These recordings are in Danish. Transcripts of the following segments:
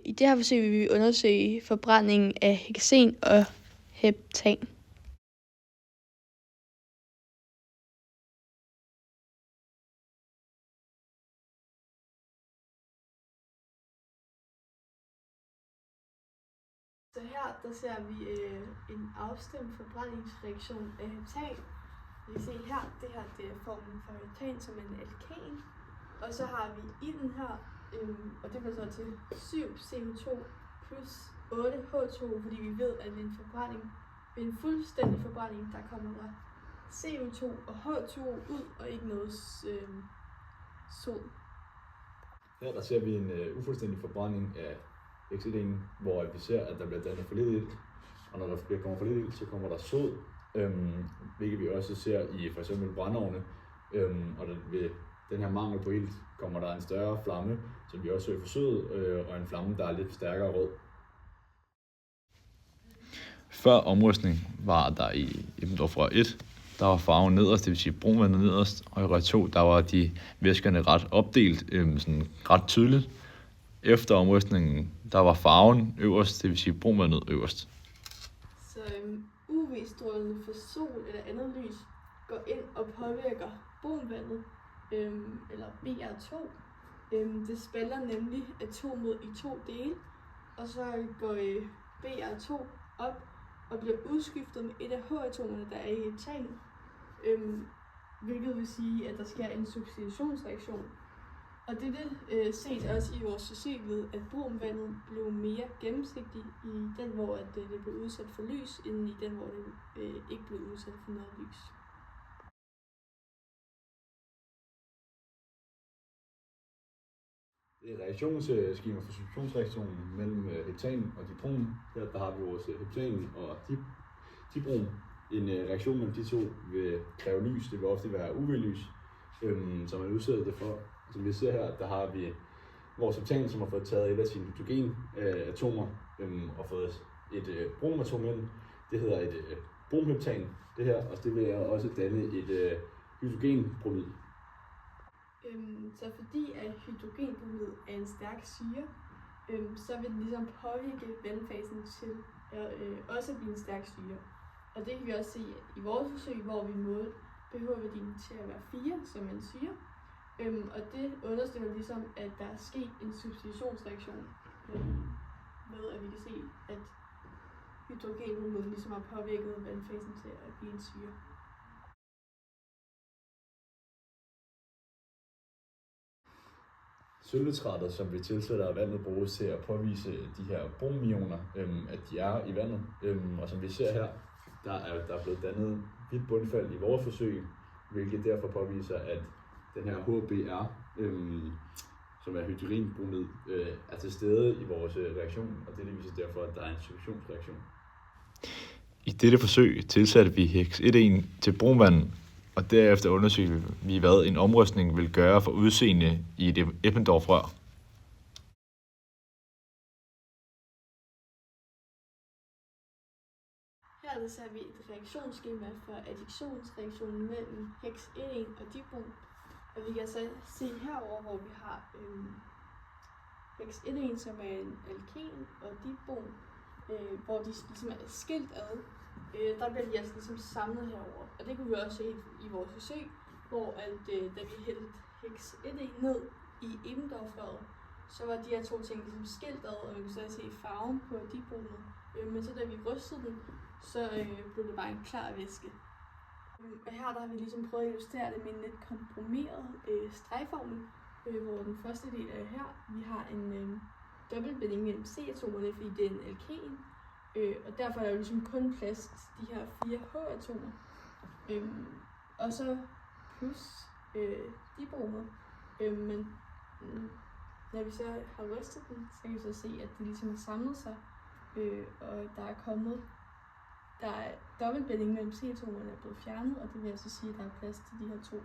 I det her forsøg vil vi undersøge forbrændingen af hexen og heptan. Så her der ser vi en afstemt forbrændingsreaktion af heptan. Vi kan se her, det er formen for heptan som en alkan. Og så har vi ilden her, og det bliver så til 7 CO2 plus 8 H2, fordi vi ved, at ved en forbrænding, ved en fuldstændig forbrænding, der kommer der CO2 og H2O ud, og ikke noget sod. Her der ser vi en ufuldstændig forbrænding af hexidenen, hvor vi ser, at der bliver dannet for lidt ilt, og når der kommer for lidt ilt, så kommer der sod, hvilket vi også ser i for eksempel brændeovne, og ved den her mangel på ilt kommer der en større flamme, som vi også ser for sødet, og en flamme, der er lidt stærkere rød. Før omrustning var der i Eppendorf rør 1, der var farven nederst, det vil sige brunvandet nederst, og i rør 2, der var de væskerne ret opdelt, sådan ret tydeligt. Efter omrustningen, der var farven øverst, det vil sige brunvandet øverst. Så UV-strålende fra sol eller andet lys går ind og påvirker brunvandet, eller BR2. Det spalter nemlig atomet i 2 dele, og så går BR2 op og bliver udskiftet med et af H-atomerne, der er i heptan, hvilket vil sige, at der sker en substitutionsreaktion. Og det ses også i vores forsøg ved, at brunvandet blev mere gennemsigtig i den, hvor det blev udsat for lys, end i den, hvor det ikke blev udsat for noget lys. Det er reaktionsskema for substitutionsreaktionen mellem heptan og dipron. Der har vi vores heptan og dipron. En reaktion mellem de to vil kræve lys. Det vil ofte være UV-lys, som man udsætter det for. Som vi ser her, der har vi vores heptan, som har fået taget et af sine hydrogenatomer og fået et bromatom ind. Det hedder et bromheptan, det her, og det vil også danne et hydrogenbromid. Så fordi at hydrogenbromid er en stærk syre, så vil den ligesom påvirke vandfasen til også at blive en stærk syre. Og det kan vi også se i vores forsøg, hvor vi målte pH-værdien til at være 4 som en syre. Og det understøtter ligesom, at der er sket en substitutionsreaktion med, at vi kan se, at hydrogenbromid ligesom har påvirket vandfasen til at blive en syre. Sølvnitrater, som vi tilsætter af vandet, bruges til at påvise de her bromioner, at de er i vandet. Og som vi ser her, der er blevet dannet hvidt bundfald i vores forsøg, hvilket derfor påviser, at den her HBr, som er hydrogenbromid, er til stede i vores reaktion, og det viser derfor, at der er en substitutionsreaktion. I dette forsøg tilsatte vi hex-1 til brunvand, og derefter undersøgte vi, hvad en omrustning vil gøre for udseende i et Eppendorf rør. Her ser vi et reaktionsskema for additionsreaktionen mellem hex-1 og dipron. Og vi kan så se herover, hvor vi har hex-1, som er en alken, og dipron, hvor de ligesom er skilt ad. Der bliver de altså ligesom samlet herover. Og det kunne vi også se i vores forsøg, hvor da vi hældte hex-1 ned i Eppendorf-røret, så var de her to ting ligesom skilt ad, og vi kunne så se farven på dipronet. Men så da vi rystede den, så blev det bare en klar væske. Og her der har vi ligesom prøvet at illustrere det med en lidt komprimeret stregformel, hvor den første del er her. Vi har en dobbeltbinding mellem C-atomerne, fordi det er en alken. Og derfor er der jo ligesom kun plads til de her 4 H-atomer. Og så plus dibromet. Men når vi så har rystet den, så kan vi så se, at det ligesom har samlet sig. Og der er dobbeltbinding mellem C-atomerne er blevet fjernet, og det vil altså sige, at der er plads til de her 2.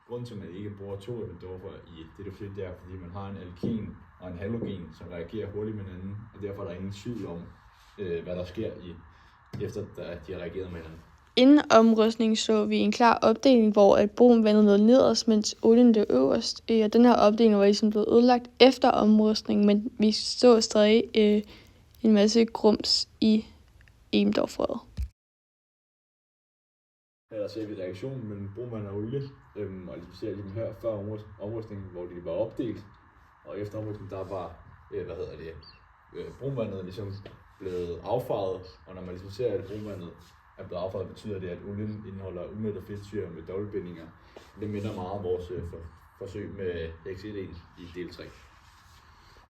Grunden til, at man ikke bruger 2 Eppendorfer i dette forsøg, det er, fordi man har en alken og en halogen, som reagerer hurtigt med hinanden, og derfor er der ingen tvivl om, hvad der sker efter, at de har reageret med hinanden. Inden omrustningen så vi en klar opdeling, hvor at brunvandet lå nederst, mens olien lå øverst. Og den her opdeling var ligesom blevet ødelagt efter omrustningen, men vi så stadig en masse grums i Emdorf-røret. Her ser vi reaktionen mellem brunvand og olie, og vi ser ligesom her før omrustningen, hvor de var opdelt, og efter omrustningen, der var brunvandet ligesom blevet affaret, og når man ligesom ser, at brunvandet er blevet affaret, betyder det, at olien indeholder umættede fedtsyrer med dobbeltbindinger. Det minder meget om vores forsøg med Hex 1 i del 3.